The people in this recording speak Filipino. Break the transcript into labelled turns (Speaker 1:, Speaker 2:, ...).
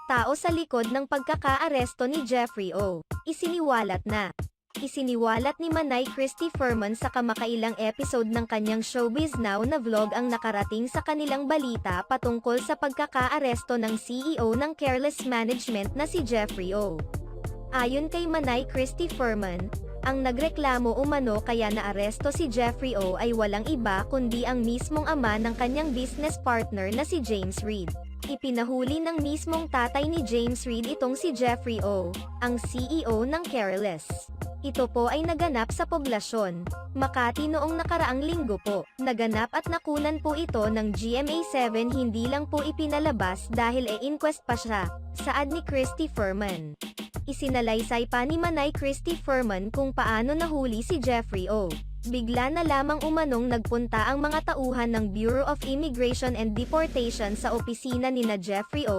Speaker 1: tao sa likod ng pagkakaaresto ni Jeffrey O. Isiniwalat ni Manay Christy Furman sa kamakailang episode ng kanyang Showbiz Now na vlog ang nakarating sa kanilang balita patungkol sa pagkakaaresto ng CEO ng Careless Management na si Jeffrey O. Ayon kay Manay Christy Furman, ang nagreklamo umano kaya naaresto si Jeffrey O ay walang iba kundi ang mismong ama ng kanyang business partner na si James Reid. Ipinahuli ng mismong tatay ni James Reid itong si Jeffrey O, ang CEO ng Careless. Ito po ay naganap sa poblasyon, Makati noong nakaraang linggo po. Naganap at nakunan po ito ng GMA7, hindi lang po ipinalabas dahil inquest pa siya, saad ni Christy Furman. Isinalaysay pa ni Manay Christy Furman kung paano nahuli si Jeffrey O. Bigla na lamang umanong nagpunta ang mga tauhan ng Bureau of Immigration and Deportation sa opisina nina Jeffrey O.